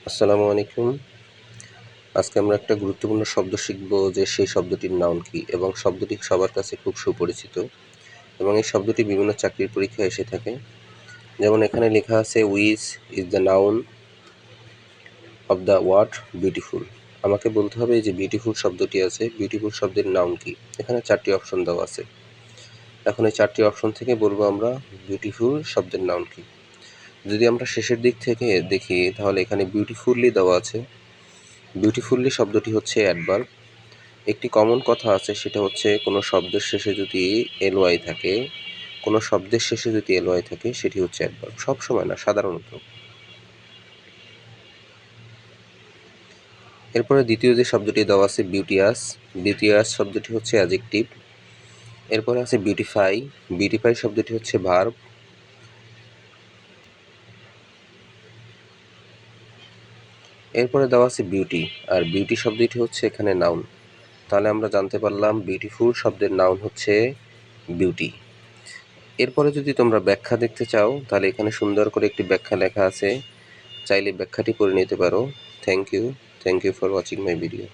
আসসালামু আলাইকুম। আজকে আমরা একটা গুরুত্বপূর্ণ শব্দ শিখব যে সেই শব্দটির নাউন কী এবং শব্দটি সবার কাছে খুব সুপরিচিত এবং এই শব্দটি বিভিন্ন চাকরির পরীক্ষায় এসে থাকে। যেমন এখানে লেখা আছে which is the noun of the word beautiful. আমাকে বলতে হবে যে বিউটিফুল শব্দটি আছে, বিউটিফুল শব্দের নাউন কী। এখানে 4টি অপশন দেওয়া আছে। এখন এই 4টি অপশন থেকে বলবো আমরা বিউটিফুল শব্দের নাউন কী। যদি আমরা শেষের দিক থেকে দেখি তাহলে এখানে বিউটিফুলি দেওয়া আছে। বিউটিফুলি শব্দটি হচ্ছে অ্যাডভার্ব। একটি কমন কথা আছে, সেটা হচ্ছে কোনো শব্দের শেষে যদি এলওয়াই থাকে, কোনো শব্দের শেষে যদি এলওয়াই থাকে সেটি হচ্ছে অ্যাডভার্ব। সবসময় না, সাধারণত। এরপরে দ্বিতীয় যে শব্দটি দেওয়া আছে বিউটিয়াস। বিউটিয়াস শব্দটি হচ্ছে অ্যাডজেক্টিভ। এরপরে আছে বিউটিফাই। বিউটিফাই শব্দটি হচ্ছে ভার্ব। এরপরে দেওয়া আছে বিউটি, আর বিউটি শব্দটি হচ্ছে এখানে নাউন। তাহলে আমরা জানতে পারলাম বিউটিফুল শব্দের নাউন হচ্ছে বিউটি। এরপরে যদি তোমরা ব্যাখ্যা দেখতে চাও তাহলে এখানে সুন্দর করে একটি ব্যাখ্যা লেখা আছে, চাইলে ব্যাখ্যাটি পড়ে নিতে পারো। Thank you for watching my video.